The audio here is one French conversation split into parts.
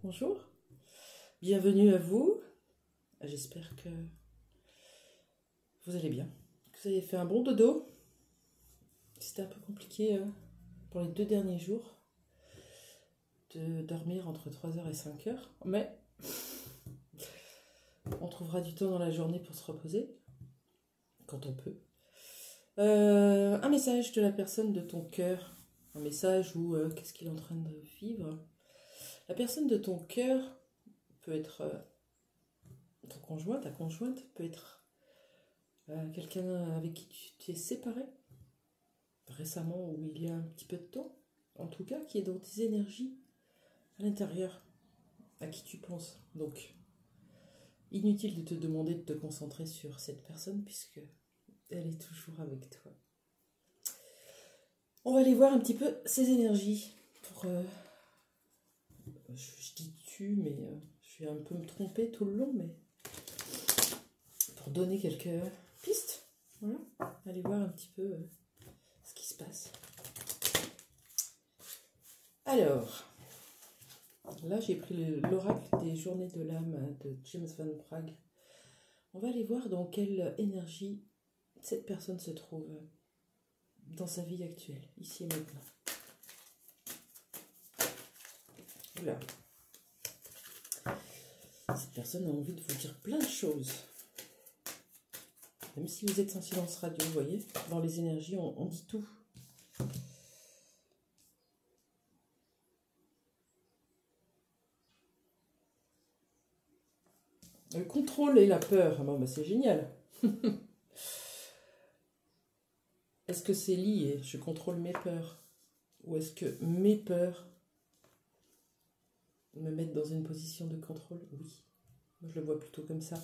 bonjour, bienvenue à vous. J'espère que vous allez bien, que vous avez fait un bon dodo. C'était un peu compliqué pour les 2 derniers jours de dormir entre 3h et 5h, mais on trouvera du temps dans la journée pour se reposer, quand on peut. Un message de la personne de ton cœur, un message où qu'est-ce qu'il est en train de vivre. La personne de ton cœur peut être ton conjoint, ta conjointe, peut être quelqu'un avec qui tu t'es séparé récemment ou il y a un petit peu de temps, en tout cas qui est dans tes énergies à l'intérieur, à qui tu penses. Donc, inutile de te demander de te concentrer sur cette personne puisque elle est toujours avec toi. On va aller voir un petit peu ses énergies pour... je dis tu, mais je vais un peu me tromper tout le long, mais pour donner quelques pistes. Voilà. Allez voir un petit peu ce qui se passe. Alors, là j'ai pris l'oracle des journées de l'âme de James Van Praagh. On va aller voir dans quelle énergie cette personne se trouve dans sa vie actuelle, ici et maintenant. Oula. Cette personne a envie de vous dire plein de choses. Même si vous êtes en silence radio, vous voyez, dans les énergies, on dit tout. Le contrôle et la peur, ah bon, bah c'est génial. Est-ce que c'est lié? Je contrôle mes peurs. Ou est-ce que mes peurs me mettent dans une position de contrôle? Oui. Moi, je le vois plutôt comme ça.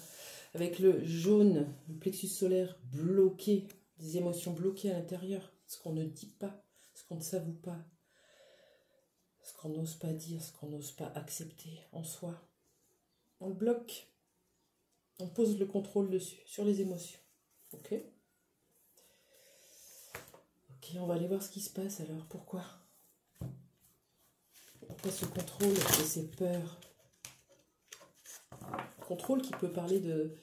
Avec le jaune, le plexus solaire bloqué, des émotions bloquées à l'intérieur, ce qu'on ne dit pas, ce qu'on ne s'avoue pas, ce qu'on n'ose pas dire, ce qu'on n'ose pas accepter en soi. On le bloque. On pose le contrôle dessus, sur les émotions. Ok? Ok, on va aller voir ce qui se passe alors. Pourquoi ce contrôle et ces peurs? Contrôle qui peut parler de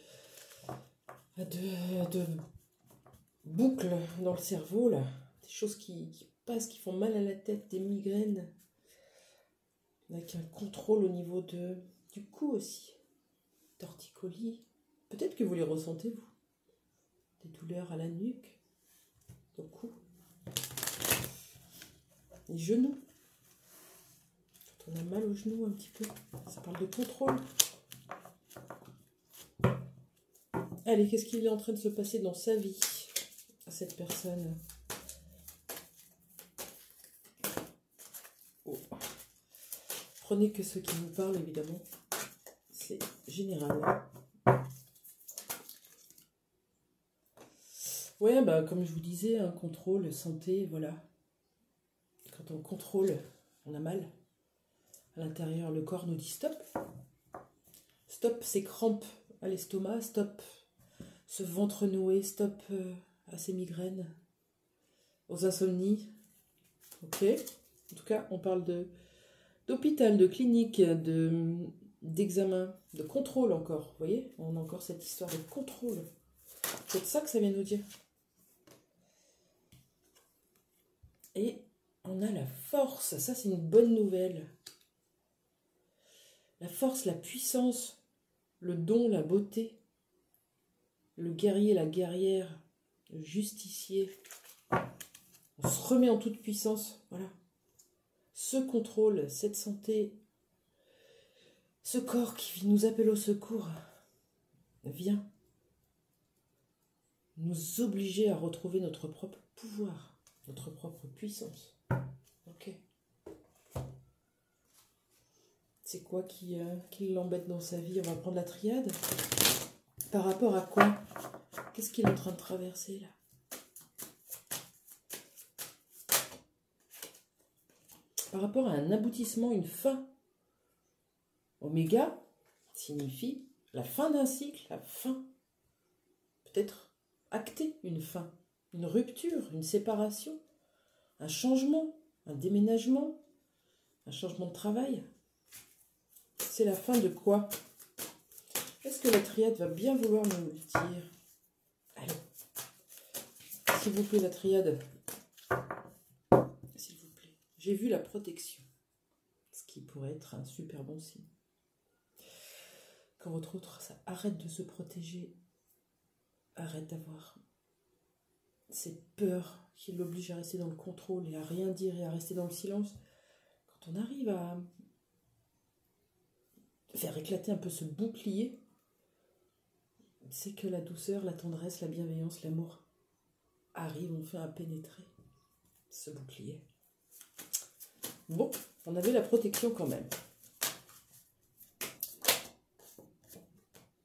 boucles dans le cerveau, là. Des choses qui passent, qui font mal à la tête, des migraines. Avec un contrôle au niveau du cou aussi. Torticolis. Peut-être que vous les ressentez, vous. Des douleurs à la nuque, au cou. Les genoux. Quand on a mal aux genoux un petit peu, ça parle de contrôle. Allez, qu'est-ce qu'il est en train de se passer dans sa vie à cette personne? Oh. Prenez que ce qui vous parle, évidemment. C'est général. Ouais, bah, comme je vous disais, un contrôle, santé, voilà. Quand on contrôle, on a mal. À l'intérieur, le corps nous dit stop. Stop ces crampes à l'estomac, stop ce ventre noué, stop à ces migraines, aux insomnies. Ok. En tout cas, on parle d'hôpital, de clinique, d'examen, de contrôle encore. Vous voyez, on a encore cette histoire de contrôle. C'est ça que ça vient nous dire. Et on a la force, ça c'est une bonne nouvelle. La force, la puissance, le don, la beauté, le guerrier, la guerrière, le justicier. On se remet en toute puissance, voilà. Ce contrôle, cette santé, ce corps qui nous appelle au secours, vient nous obliger à retrouver notre propre pouvoir, notre propre puissance. Ok. C'est quoi qui l'embête dans sa vie? On va prendre la triade. Par rapport à quoi? Qu'est-ce qu'il est en train de traverser là? Par rapport à un aboutissement, une fin. Oméga signifie la fin d'un cycle, la fin. Peut-être acter une fin, une rupture, une séparation, un changement, un déménagement, un changement de travail. C'est la fin de quoi? Est-ce que la triade va bien vouloir me le dire? Allez. S'il vous plaît, la triade. S'il vous plaît. J'ai vu la protection. Ce qui pourrait être un super bon signe. Quand votre autre, ça arrête de se protéger, arrête d'avoir cette peur qui l'oblige à rester dans le contrôle et à rien dire et à rester dans le silence. Quand on arrive à faire éclater un peu ce bouclier, c'est que la douceur, la tendresse, la bienveillance, l'amour arrivent enfin à pénétrer ce bouclier. Bon, on avait la protection quand même.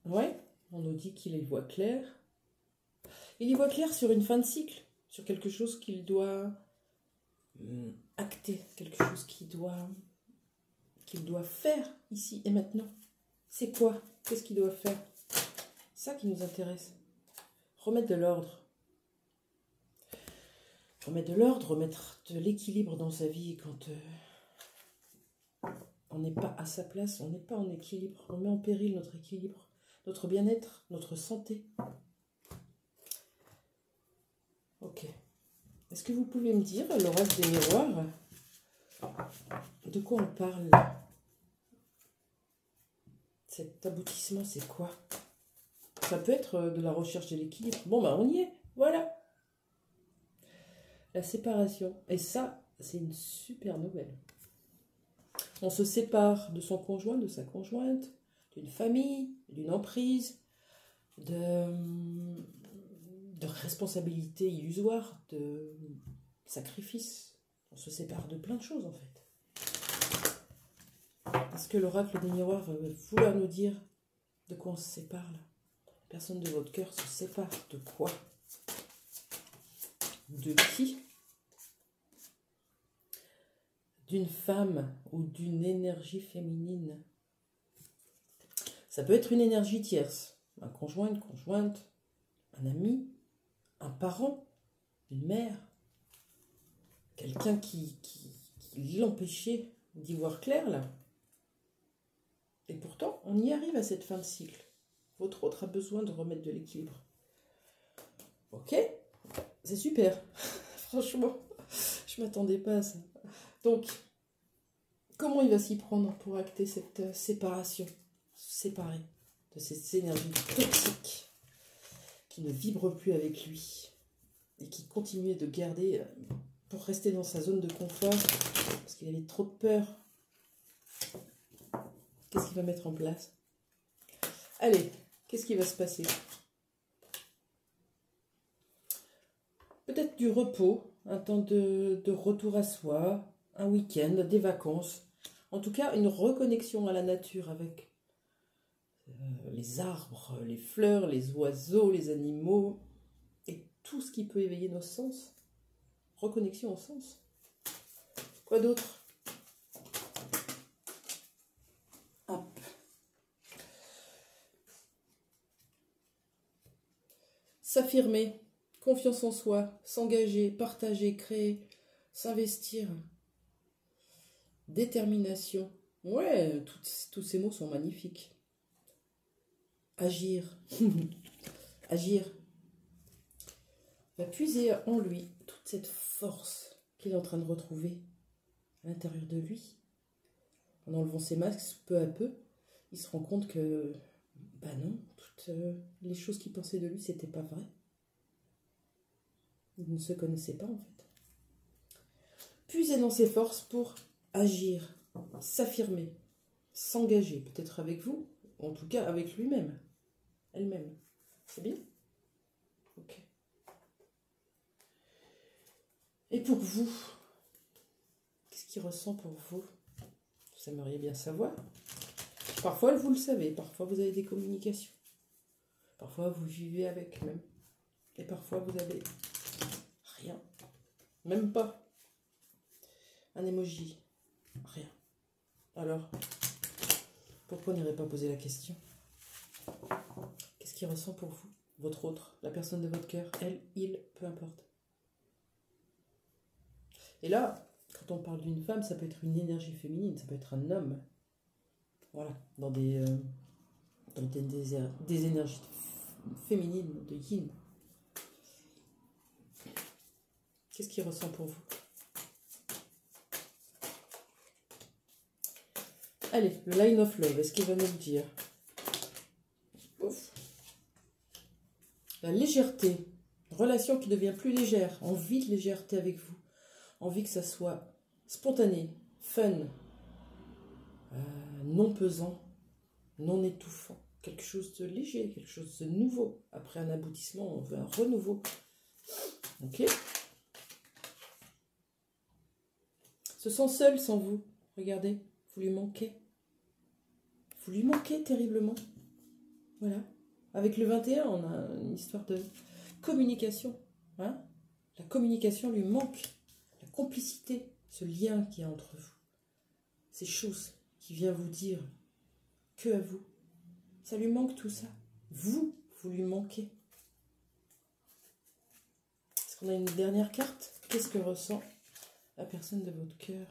Ouais, on nous dit qu'il y voit clair. Il y voit clair sur une fin de cycle, sur quelque chose qu'il doit acter, quelque chose qu'il doit faire ici et maintenant. C'est quoi? Qu'est-ce qu'il doit faire? C'est ça qui nous intéresse. Remettre de l'ordre. Remettre de l'ordre, remettre de l'équilibre dans sa vie quand on n'est pas à sa place, on n'est pas en équilibre. On met en péril notre équilibre, notre bien-être, notre santé. Ok. Est-ce que vous pouvez me dire, l'oracle des miroirs, de quoi on parle là? Cet aboutissement, c'est quoi? Ça peut être de la recherche de l'équilibre. Bon, ben on y est, voilà. La séparation. Et ça, c'est une super nouvelle. On se sépare de son conjoint, de sa conjointe, d'une famille, d'une emprise, de responsabilités illusoires, de sacrifices. On se sépare de plein de choses en fait. Est-ce que l'oracle des miroirs va vouloir nous dire de quoi on se sépare là? Personne de votre cœur se sépare de quoi? De qui? D'une femme ou d'une énergie féminine. Ça peut être une énergie tierce, un conjoint, une conjointe, un ami, un parent, une mère, quelqu'un qui l'empêchait d'y voir clair là. Et pourtant, on y arrive à cette fin de cycle. Votre autre a besoin de remettre de l'équilibre. Ok, c'est super. Franchement, je ne m'attendais pas à ça. Donc, comment il va s'y prendre pour acter cette séparation? Se séparer de ces énergies toxiques qui ne vibrent plus avec lui et qui continuent de garder pour rester dans sa zone de confort parce qu'il avait trop de peur. Qu'est-ce qu'il va mettre en place? Allez, qu'est-ce qui va se passer? Peut-être du repos, un temps de retour à soi, un week-end, des vacances. En tout cas, une reconnexion à la nature avec les arbres, les fleurs, les oiseaux, les animaux et tout ce qui peut éveiller nos sens. Reconnexion aux sens. Quoi d'autre? Hop. S'affirmer, confiance en soi, s'engager, partager, créer, s'investir. Détermination. Ouais, tous ces mots sont magnifiques. Agir. Agir. Va puiser en lui toute cette force qu'il est en train de retrouver à l'intérieur de lui. En enlevant ses masques peu à peu, il se rend compte que, bah non, toutes les choses qu'il pensait de lui, c'était pas vrai. Il ne se connaissait pas en fait. Puiser dans ses forces pour agir, s'affirmer, s'engager, peut-être avec vous, en tout cas avec lui-même, elle-même. C'est bien? Ok. Et pour vous, qu'est-ce qu'il ressent pour vous? Vous aimeriez bien savoir. Parfois, vous le savez, parfois vous avez des communications. Parfois, vous vivez avec même. Et parfois, vous avez rien. Même pas un emoji. Rien. Alors, pourquoi on n'irait pas poser la question? Qu'est-ce qu'il ressent pour vous? Votre autre, la personne de votre cœur, elle, il, peu importe. Et là, quand on parle d'une femme, ça peut être une énergie féminine, ça peut être un homme. Voilà, dans des énergies féminines, de yin. Qu'est-ce qu'il ressent pour vous? Allez, le line of love, est-ce qu'il va nous le dire? Ouf. La légèreté, relation qui devient plus légère, envie de légèreté avec vous, envie que ça soit spontané, fun, non pesant, non étouffant, quelque chose de léger, quelque chose de nouveau. Après un aboutissement, on veut un renouveau. Ok? Se sent seul sans vous. Regardez, vous lui manquez. Vous lui manquez terriblement. Voilà. Avec le 21, on a une histoire de communication. Hein? La communication lui manque. La complicité, ce lien qu'il y a entre vous. Ces choses qui vient vous dire que à vous. Ça lui manque tout ça. Vous lui manquez. Est-ce qu'on a une dernière carte? Qu'est-ce que ressent la personne de votre cœur?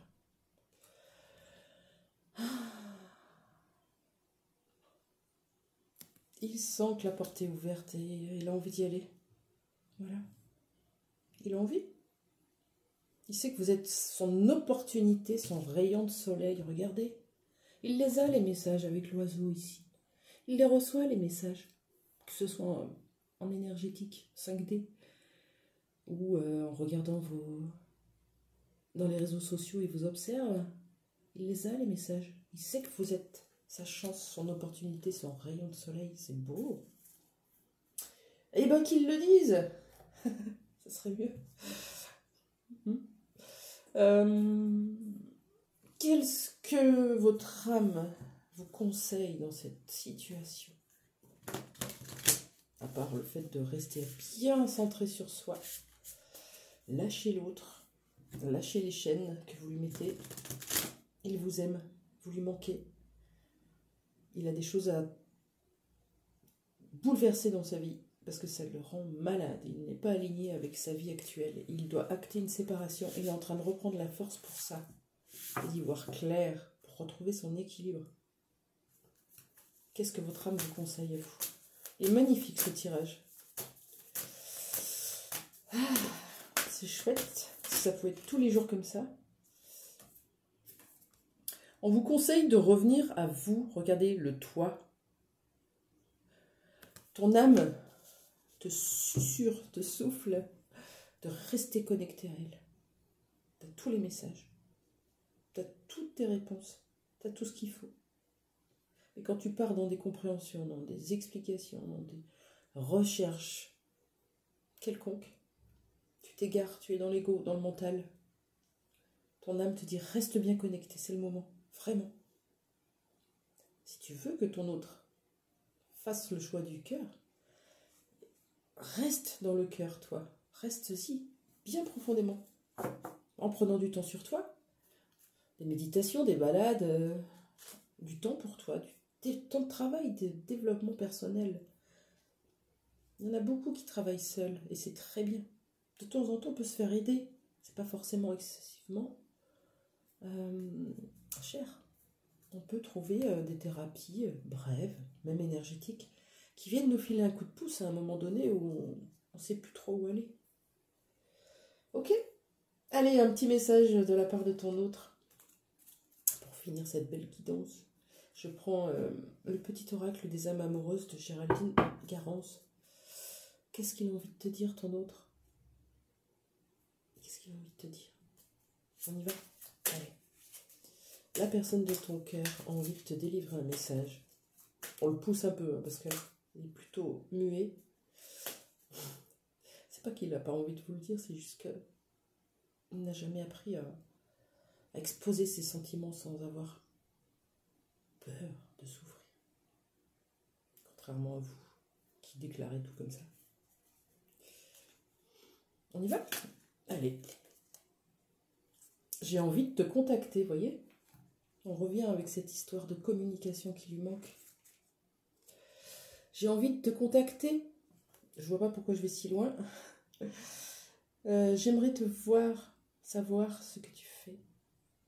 Il sent que la porte est ouverte et il a envie d'y aller. Voilà. Il a envie. Il sait que vous êtes son opportunité, son rayon de soleil. Regardez. Il les a, les messages, avec l'oiseau ici. Il les reçoit, les messages. Que ce soit en énergétique, 5D, ou en regardant dans les réseaux sociaux, il vous observe. Il les a, les messages. Il sait que vous êtes sa chance, son opportunité, son rayon de soleil. C'est beau. Eh bien, qu'ils le disent. Ça serait mieux. Qu'est-ce que votre âme vous conseille dans cette situation? À part le fait de rester bien centré sur soi, lâchez l'autre, lâchez les chaînes que vous lui mettez. Il vous aime, vous lui manquez. Il a des choses à bouleverser dans sa vie parce que ça le rend malade. Il n'est pas aligné avec sa vie actuelle. Il doit acter une séparation. Il est en train de reprendre la force pour ça. Et d'y voir clair pour retrouver son équilibre. Qu'est-ce que votre âme vous conseille à vous? Il est magnifique ce tirage. C'est chouette. Si ça pouvait être tous les jours comme ça. On vous conseille de revenir à vous. Regardez le toit. Ton âme te susurre, te souffle de rester connecté à elle. Tu as tous les messages. Tu as toutes tes réponses. Tu as tout ce qu'il faut. Et quand tu pars dans des compréhensions, dans des explications, dans des recherches quelconques, tu t'égares, tu es dans l'ego, dans le mental. Ton âme te dit reste bien connecté, c'est le moment. Vraiment. Si tu veux que ton autre fasse le choix du cœur, reste dans le cœur, toi. Reste-y, bien profondément. En prenant du temps sur toi. Des méditations, des balades, du temps pour toi, du temps de travail, de développement personnel. Il y en a beaucoup qui travaillent seuls et c'est très bien. De temps en temps, on peut se faire aider. C'est pas forcément excessivement cher. On peut trouver des thérapies brèves, même énergétiques, qui viennent nous filer un coup de pouce à un moment donné où on ne sait plus trop où aller. Ok? Allez, un petit message de la part de ton autre. Pour finir cette belle guidance, je prends le petit oracle des âmes amoureuses de Géraldine Garance. Qu'est-ce qu'il a envie de te dire, ton autre? Qu'est-ce qu'il a envie de te dire? On y va? Allez. La personne de ton cœur a envie de te délivrer un message. On le pousse un peu, hein, parce qu'il est plutôt muet. C'est pas qu'il n'a pas envie de vous le dire, c'est juste qu'il n'a jamais appris à exposer ses sentiments sans avoir peur de souffrir. Contrairement à vous, qui déclarez tout comme ça. On y va? Allez. J'ai envie de te contacter, voyez? On revient avec cette histoire de communication qui lui manque. J'ai envie de te contacter. Je vois pas pourquoi je vais si loin. J'aimerais te voir, savoir ce que tu fais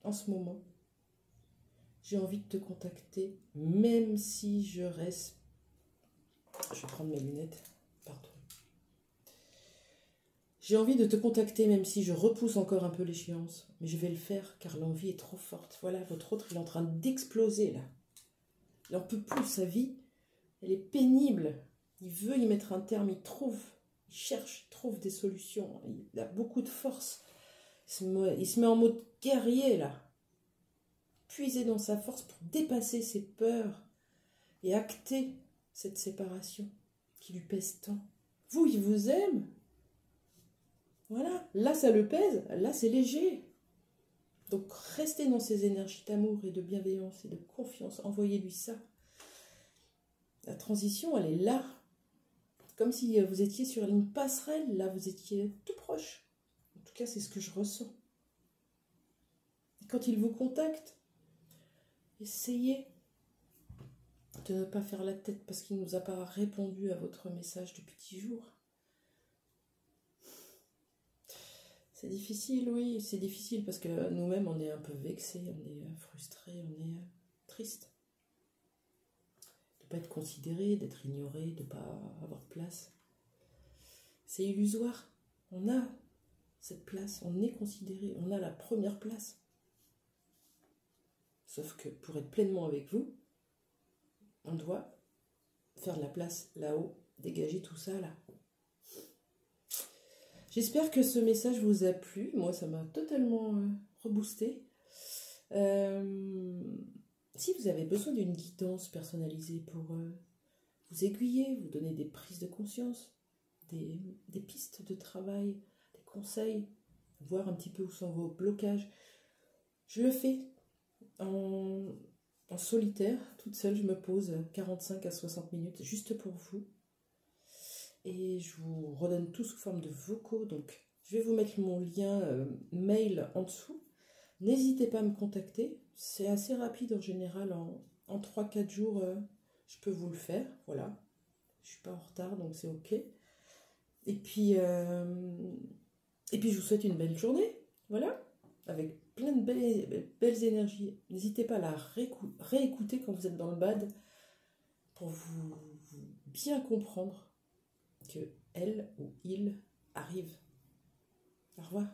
en ce moment. J'ai envie de te contacter, même si je reste... Je vais prendre mes lunettes, pardon. J'ai envie de te contacter, même si je repousse encore un peu l'échéance. Mais je vais le faire, car l'envie est trop forte. Voilà, votre autre, il est en train d'exploser, là. Il n'en peut plus, sa vie, elle est pénible. Il veut y mettre un terme, il cherche, il trouve des solutions. Il a beaucoup de force. Il se met en mode guerrier, là. Puiser dans sa force pour dépasser ses peurs et acter cette séparation qui lui pèse tant. Vous, il vous aime. Voilà, là ça le pèse, là c'est léger. Donc restez dans ces énergies d'amour et de bienveillance et de confiance, envoyez-lui ça. La transition, elle est là. Comme si vous étiez sur une passerelle, là vous étiez tout proche. En tout cas, c'est ce que je ressens. Et quand il vous contacte, essayez de ne pas faire la tête parce qu'il ne nous a pas répondu à votre message depuis 10 jours. C'est difficile, oui, c'est difficile parce que nous-mêmes, on est un peu vexés, on est frustrés, on est triste. De ne pas être considéré, d'être ignoré, de ne pas avoir de place. C'est illusoire. On a cette place, on est considéré, on a la première place. Sauf que pour être pleinement avec vous, on doit faire de la place là-haut, dégager tout ça là. J'espère que ce message vous a plu. Moi, ça m'a totalement reboosté. Si vous avez besoin d'une guidance personnalisée pour vous aiguiller, vous donner des prises de conscience, des pistes de travail, des conseils, voir un petit peu où sont vos blocages, je le fais en solitaire, toute seule. Je me pose 45 à 60 minutes juste pour vous. Et je vous redonne tout sous forme de vocaux. Donc, je vais vous mettre mon lien mail en dessous. N'hésitez pas à me contacter. C'est assez rapide en général. En 3-4 jours, je peux vous le faire. Voilà. Je ne suis pas en retard, donc c'est OK. Et puis je vous souhaite une belle journée. Voilà. Avec plein de belles énergies. N'hésitez pas à la réécouter quand vous êtes dans le bad pour vous bien comprendre que elle ou il arrive. Au revoir.